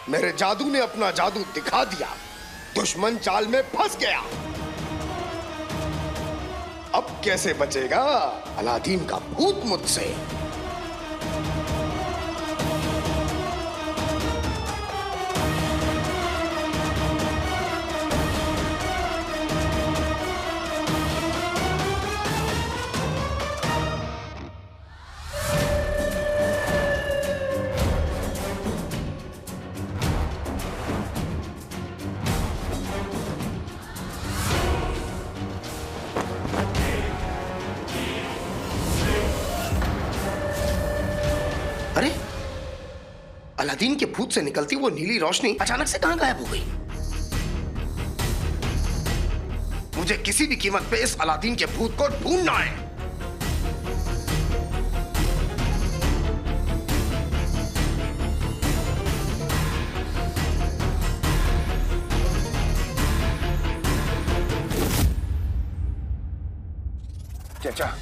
मेरे जादू ने अपना जादू दिखा दिया, दुश्मन चाल में फंस गया। अब कैसे बचेगा अलादीन का भूत मुझसे? अलादीन के भूत से निकलती वो नीली रोशनी अचानक से कहां गायब हो गई? मुझे किसी भी कीमत पे इस अलादीन के भूत को ढूंढना है। चाचा,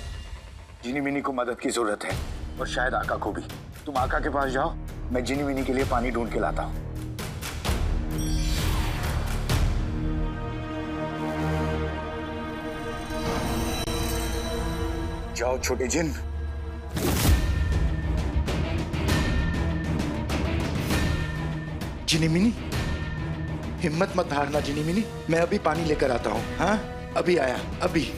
जिनी मिनी को मदद की जरूरत है और शायद आका को भी। तुम आका के पास जाओ, मैं जिनी मिनी के लिए पानी ढूंढ के लाता हूं। जाओ छोटे जिन। जिनी मिनी, हिम्मत मत हारना जिनी मिनी, मैं अभी पानी लेकर आता हूं। हाँ, अभी आया, अभी।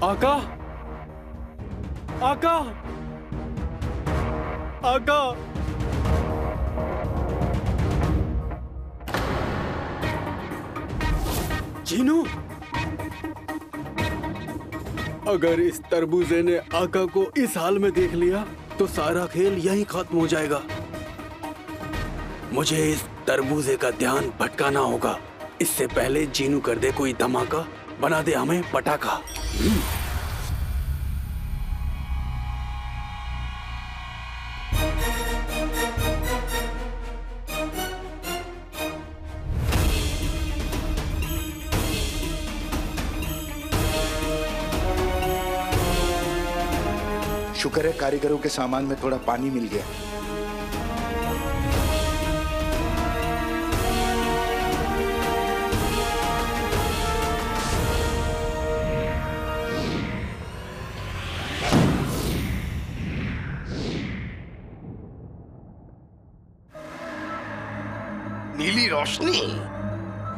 आका, आका, आका। जीनू, अगर इस तरबूजे ने आका को इस हाल में देख लिया तो सारा खेल यहीं खत्म हो जाएगा। मुझे इस तरबूजे का ध्यान भटकाना होगा। इससे पहले जीनू कर दे कोई धमाका, बना दे हमें पटाखा। शुक्र है कारीगरों के सामान में थोड़ा पानी मिल गया। नीली रोशनी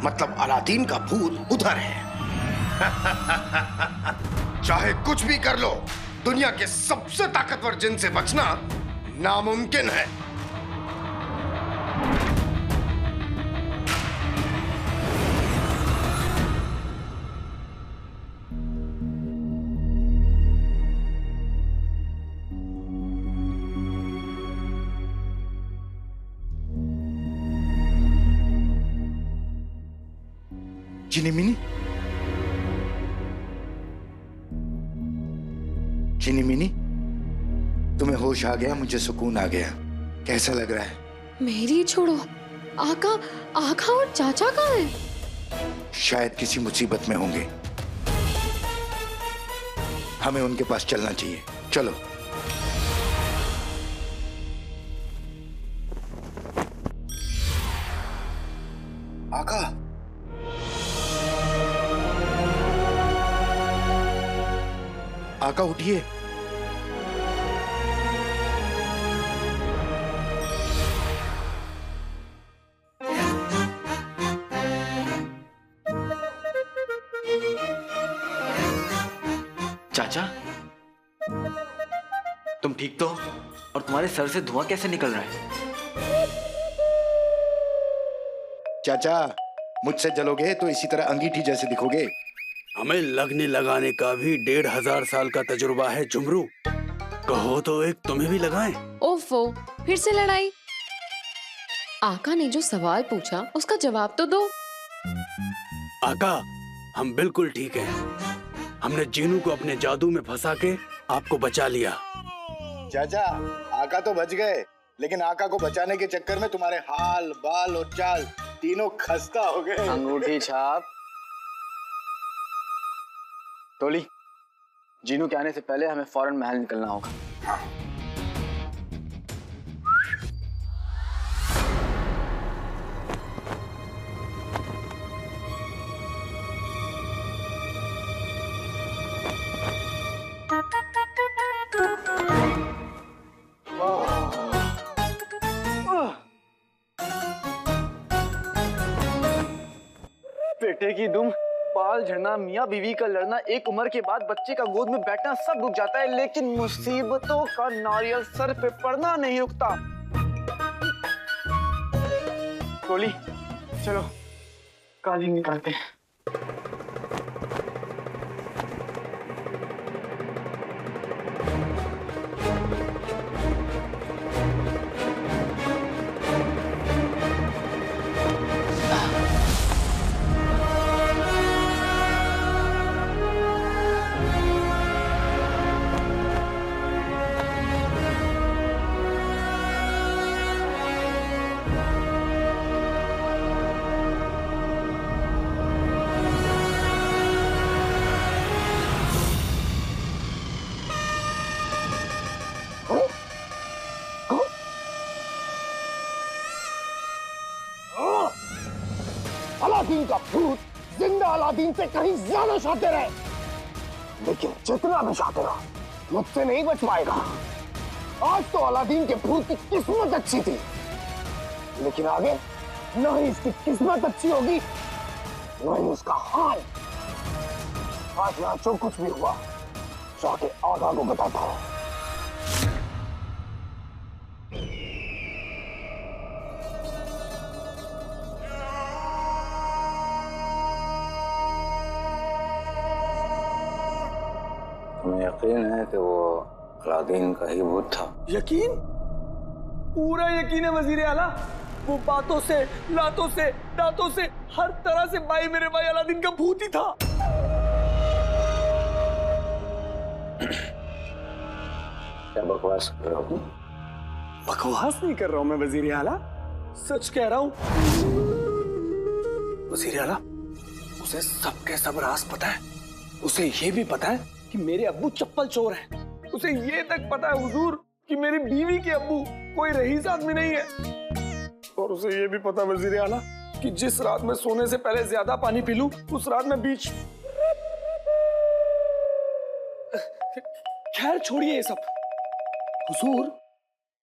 मतलब अलादीन का भूत उधर है। चाहे कुछ भी कर लो, दुनिया के सबसे ताकतवर जिन से बचना नामुमकिन है। जिनी मिनी, जिनी मिनी, तुम्हें होश आ गया, मुझे सुकून आ गया। कैसा लग रहा है? मेरी छोड़ो, आका, आका और चाचा कहाँ हैं? शायद किसी मुसीबत में होंगे। हमें उनके पास चलना चाहिए। चलो। आका, आका उठिए। चाचा, तुम ठीक तो? और तुम्हारे सर से धुआं कैसे निकल रहा है? चाचा, मुझसे जलोगे तो इसी तरह अंगीठी जैसे दिखोगे। हमें लगने लगाने का भी 1500 साल का तजुर्बा है झुमरू। कहो तो एक तुम्हें भी लगाएं। ओफो, फिर से लड़ाई। आका ने जो सवाल पूछा उसका जवाब तो दो। आका, हम बिल्कुल ठीक हैं। हमने जीनू को अपने जादू में फंसा के आपको बचा लिया। चाचा, आका तो बच गए, लेकिन आका को बचाने के चक्कर में तुम्हारे हाल बाल और चाल तीनों खस्ता हो गए। अंगूठी छाप। टोली, जीनू के आने से पहले हमें फौरन महल निकलना होगा। बेटे की दुम, बाल झड़ना, मियाँ बीवी का लड़ना, एक उम्र के बाद बच्चे का गोद में बैठना सब रुक जाता है, लेकिन मुसीबतों का नारियल सर पे पड़ना नहीं रुकता। टोली, चलो कालीन निकालते हैं। अलादीन का भूत जिंदा अलादीन से कहीं ज्यादा शातिर है, लेकिन जितना भी शातिर हो मुझसे नहीं बच पाएगा। आज तो अलादीन के भूत की किस्मत अच्छी थी, लेकिन आगे न ही इसकी किस्मत अच्छी होगी न ही उसका हाल। आज यहाँ जो कुछ भी हुआ जाके आगा को बताता हूँ। तुम्हें यकीन है कि वो अलादीन का ही भूत था? यकीन? पूरा यकीन है वजीर आला। वो बातों से, लातों से, दांतों से, हर तरह से मेरे भाई अलादीन का भूत ही था। क्या बकवास कर रहे हो? बकवास नहीं कर रहा हूं मैं वजीर आला, सच कह रहा हूं। वजीर आला, उसे सबके सब राज पता है। उसे ये भी पता है कि मेरे अब्बू चप्पल चोर हैं। उसे ये तक पता है हुजूर कि मेरी बीवी के अब्बू कोई रईस आदमी नहीं है। और उसे ये भी पता वजीर आला कि जिस रात में सोने से पहले ज्यादा पानी पी लूं उस रात में बीच। खैर छोड़िए ये सब। हुजूर,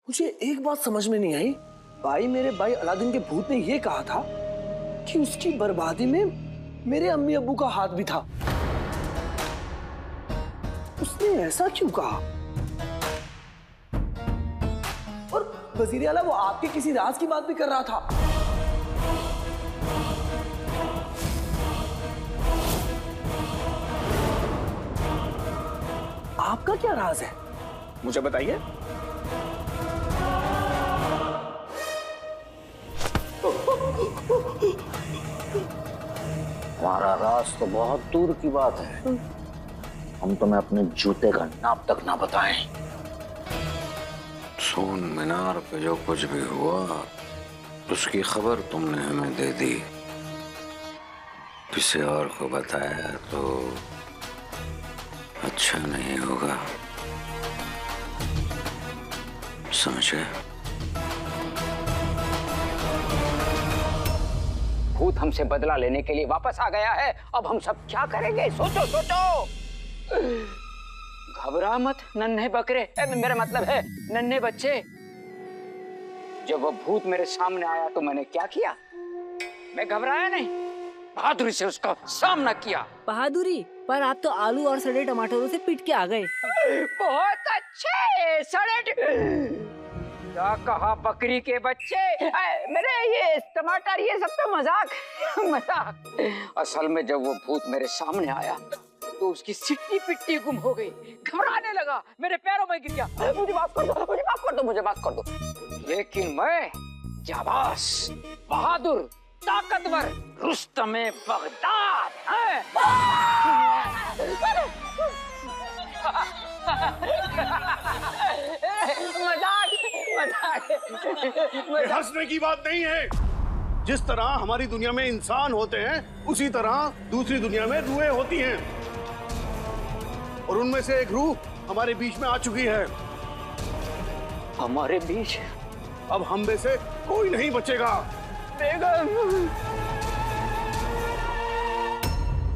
मुझे एक बात समझ में नहीं आई। मेरे भाई अलादीन के भूत ने ये कहा था कि उसकी बर्बादी में मेरे अम्मी अब्बू का हाथ भी था। उसने ऐसा क्यों कहा? और वजीर आला, वो आपके किसी राज की बात भी कर रहा था। आपका क्या राज है, मुझे बताइए। हमारा राज तो बहुत दूर की बात है। हम तुम्हें अपने जूते का नाप तक ना बताएं। सोन मीनार पे जो कुछ भी हुआ उसकी खबर तुमने हमें दे दी। किसी और को बताया तो अच्छा नहीं होगा, समझे? भूत हमसे बदला लेने के लिए वापस आ गया है। अब हम सब क्या करेंगे? सोचो सोचो। घबरा मत नन्हे बकरे, मेरा मतलब है नन्हे बच्चे। जब वो भूत मेरे सामने आया तो मैंने क्या किया? मैं घबराया नहीं, बहादुरी से उसका सामना किया। बहादुरी? पर आप तो आलू और सड़े टमाटरों से पिट के आ गए। बहुत अच्छे। सड़े क्या कहा बकरी के बच्चे? मेरे ये टमाटर ये सब तो मजाक। असल में जब वो भूत मेरे सामने आया तो उसकी सिट्टी पिट्टी गुम हो गई, घबराने लगा, मेरे पैरों में गिर गया। मुझे माफ कर दो, मुझे माफ कर दो, मुझे माफ कर दो। लेकिन मैं जाबाज, बहादुर, ताकतवर रुस्तमे बगदाद हंसने की बात नहीं है। जिस तरह हमारी दुनिया में इंसान होते हैं उसी तरह दूसरी दुनिया में रूहें होती हैं, और उनमें से एक रूह हमारे बीच में आ चुकी है। हमारे बीच? अब हम में से कोई नहीं बचेगा।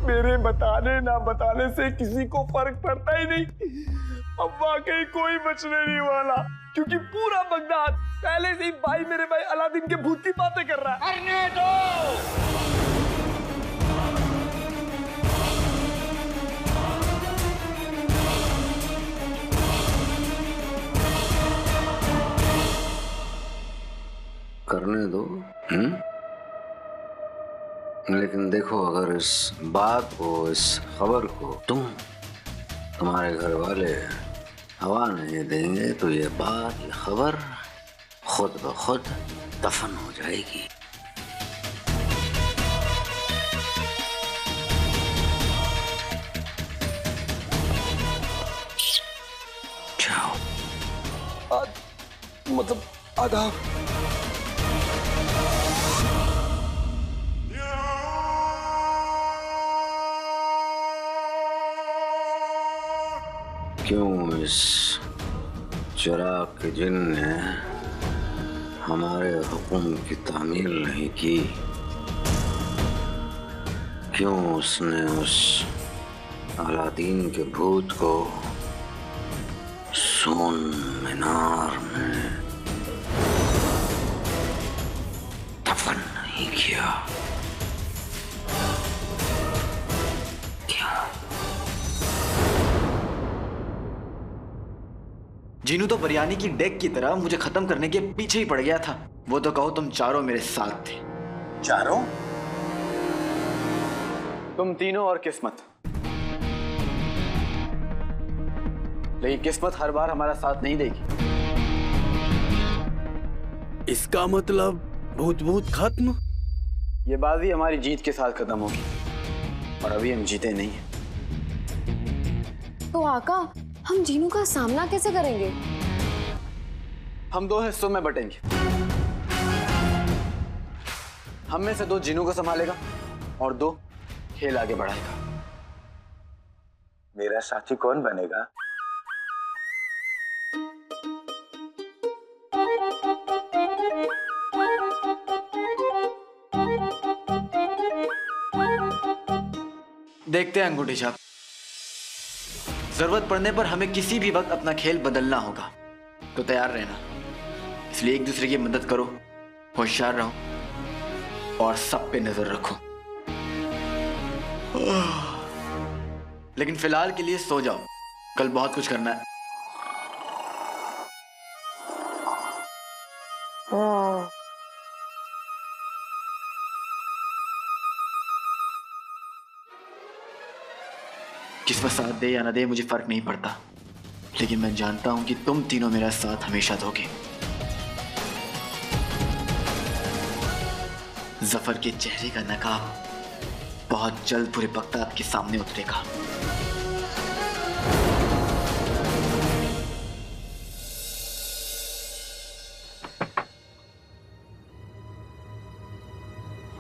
मेरे बताने ना बताने से किसी को फर्क पड़ता ही नहीं। अब वाकई कोई बचने नहीं वाला, क्योंकि पूरा बगदाद पहले से ही मेरे भाई अलादीन के भूत की बातें कर रहा है। करने दो। करने दो। लेकिन देखो, अगर इस बात को, इस खबर को तुम्हारे घर वाले हवा नहीं देंगे तो ये बात, ये खबर खुद ब खुद दफन हो जाएगी। जाओ। मतलब आदाब। क्यों इस चिराग के जिन ने हमारे हुक्म की तामील नहीं की? क्यों उसने उस अलादीन के भूत को सोन मीनार में दफन नहीं किया? जीनू तो बिरयानी की डेक की तरह मुझे खत्म करने के पीछे ही पड़ गया था। वो तो कहो तुम चारों मेरे साथ थे। चारों? तुम तीनों और किस्मत। लेकिन किस्मत हर बार हमारा साथ नहीं देगी। इसका मतलब भूत खत्म? ये बाजी हमारी जीत के साथ खत्म होगी, और अभी हम जीते नहीं हैं। तो आका, हम जीनू का सामना कैसे करेंगे? हम दो हिस्सों में बटेंगे। हम में से दो जीनू को संभालेगा और दो खेल आगे बढ़ाएगा। मेरा साथी कौन बनेगा? देखते हैं अंगूठी छाप। जरूरत पड़ने पर हमें किसी भी वक्त अपना खेल बदलना होगा, तो तैयार रहना। इसलिए एक दूसरे की मदद करो, होशियार रहो और सब पे नजर रखो। लेकिन फिलहाल के लिए सो जाओ, कल बहुत कुछ करना है। किस्मत साथ दे या न दे मुझे फर्क नहीं पड़ता, लेकिन मैं जानता हूं कि तुम तीनों मेरा साथ हमेशा दोगे। जफर के चेहरे का नकाब बहुत जल्द पूरे बगदाद के सामने उतरेगा।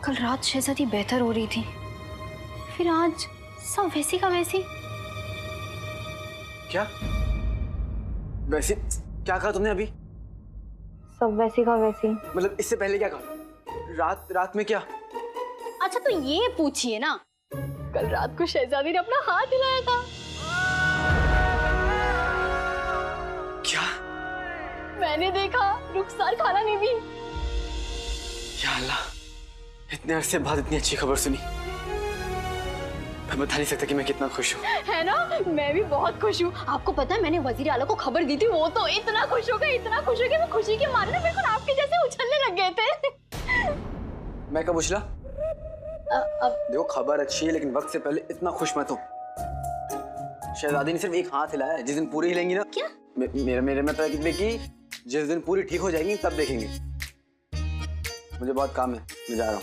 कल रात शहजादी बेहतर हो रही थी, फिर आज सब वैसी का वैसी। क्या वैसी? क्या कहा तुमने अभी? सब वैसी का वैसी मतलब इससे पहले क्या कहा? रात में क्या? अच्छा तो ये पूछिए ना, कल रात को शहजादी ने अपना हाथ हिलाया था। क्या? मैंने देखा, रुखसार खाला ने भी। या अल्लाह, इतने अरसे बाद इतनी अच्छी खबर सुनी। मैं बता नहीं सकता कि मैं कितना खुश हूँ। है ना, मैं भी बहुत खुश हूँ। आपको पता है मैंने वजीर आला को खबर दी थी, वो तो इतना खुश हो गए, इतना खुश हो गए, वो खुशी के मारे ना बिल्कुल आपके जैसे उछलने लग गए थे। मैं कब उछला? अब देखो खबर अच्छी है लेकिन वक्त से पहले इतना खुश मत हो। शहजादी ने सिर्फ एक हाथ हिलाया है, जिस दिन पूरी हिलेंगी ना। क्या? मेरे मतलब कि जिस दिन पूरी ठीक हो जाएंगी तब देखेंगे। मुझे बहुत काम है, मैं जा रहा हूँ।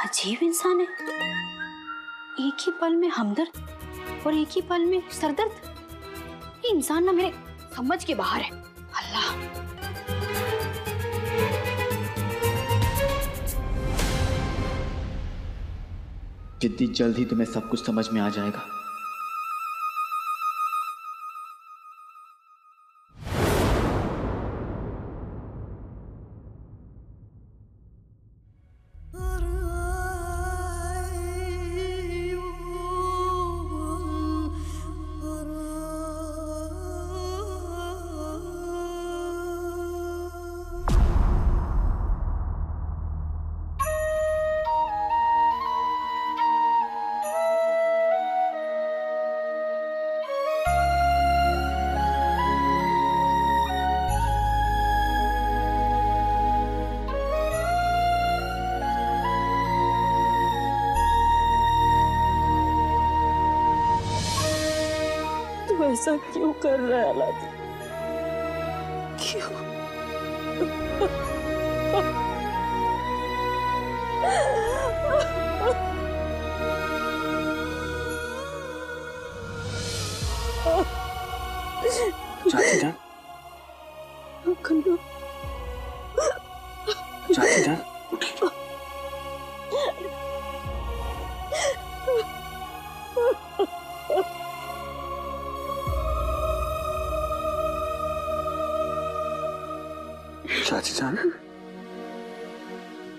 अजीब इंसान है, एक ही पल में हमदर्द और एक ही पल में सरदर्द। ये इंसान ना मेरे समझ के बाहर है। अल्लाह, जितनी जल्दी तुम्हें सब कुछ समझ में आ जाएगा। ऐसा क्यों कर रहा है अलादीन? क्यों? चाची जान, खन्ना, चाची जान उठिए। चाची जान,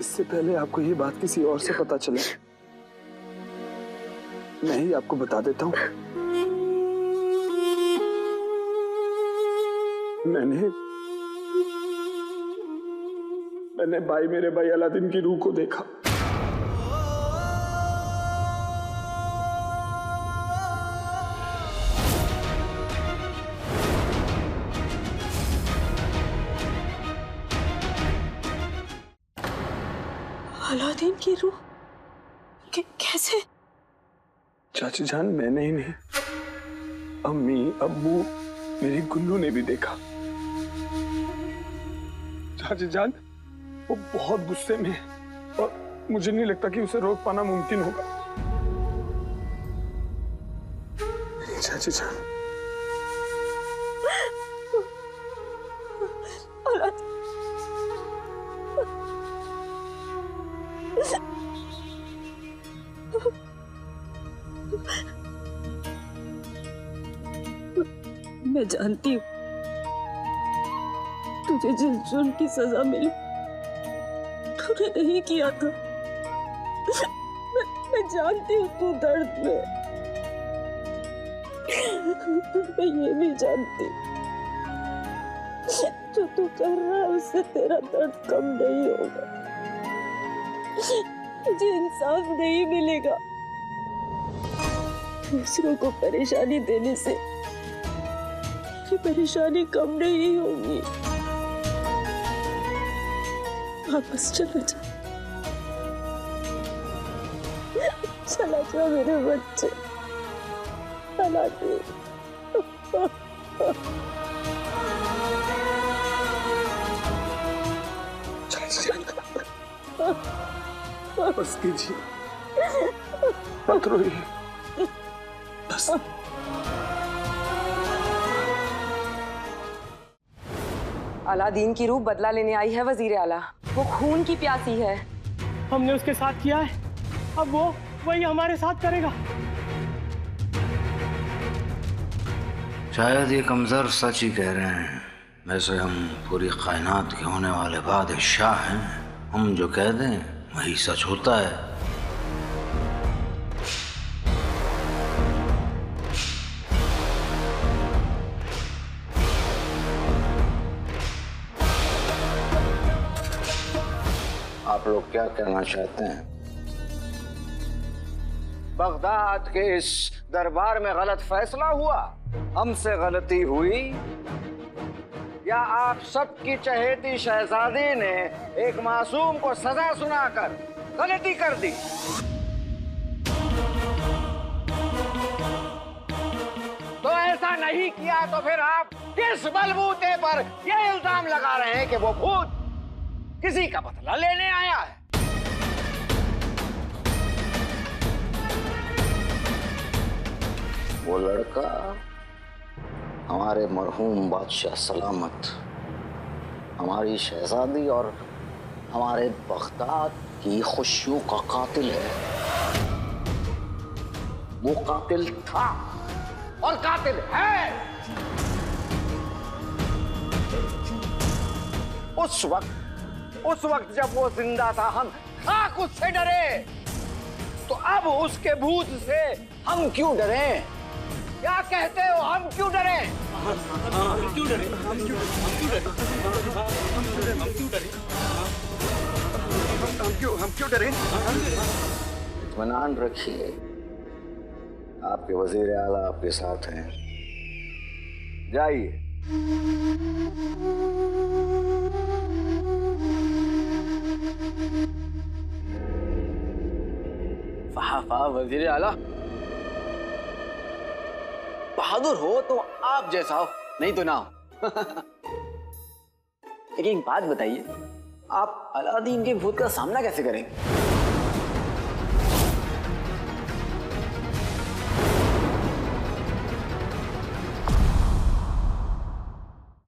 इससे पहले आपको ये बात किसी और से पता चले, मैं ही आपको बता देता हूँ। मैंने मेरे भाई अलादीन की रूह को देखा। अलादीन की रूह? कैसे? चाची जान, मैंने ही नहीं, अम्मी, अब्बू, मेरी गुल्लू ने भी देखा। चाची जान, वो बहुत गुस्से में है और मुझे नहीं लगता कि उसे रोक पाना मुमकिन होगा। चाची जान, मैं जानती हूँ तुझे जिस जुर्म की सजा मिली तूने नहीं किया था। मैं जानती हूँ तू दर्द में। मैं ये भी जानती जो तू कर रहा है उससे तेरा दर्द कम नहीं होगा, तुझे इंसाफ नहीं मिलेगा। दूसरों को परेशानी देने से ये परेशानी कम नहीं होगी। वापस चला जा, चला जा मेरे बच्चे, चला दे। बस कीजिए, मत रोइए, बस। अलादीन की रूह बदला लेने आई है वजीर आला। वो खून की प्यासी है। हमने उसके साथ किया है, अब वो वही हमारे साथ करेगा। शायद ये कमजोर सच ही कह रहे हैं। वैसे हम पूरी कायनात के होने वाले बादशाह हैं। हम जो कह दें वही सच होता है। आप लोग क्या कहना चाहते हैं? बगदाद के इस दरबार में गलत फैसला हुआ, हमसे गलती हुई, या आप सबकी चहेती शहजादी ने एक मासूम को सजा सुनाकर गलती कर दी? तो ऐसा नहीं किया तो फिर आप किस बलबूते पर यह इल्जाम लगा रहे हैं कि वो भूत किसी का बदला लेने आया है? वो लड़का हमारे मरहूम बादशाह सलामत, हमारी शहजादी और हमारे बगदाद की खुशियों का कातिल है। वो कातिल था और कातिल है। उस वक्त जब वो जिंदा था हम खाक उससे डरे, तो अब उसके भूत से हम क्यों डरे? क्या कहते हो, हम क्यों डरे? हम क्यों डरे? इत्मीनान रखिए, आपके वजीर आला आपके साथ हैं। जाइए। वाह वजीर आला, बहादुर हो तो आप जैसा हो, नहीं तो ना हो। लेकिन एक बात बताइए, आप अलादीन के भूत का सामना कैसे करेंगे?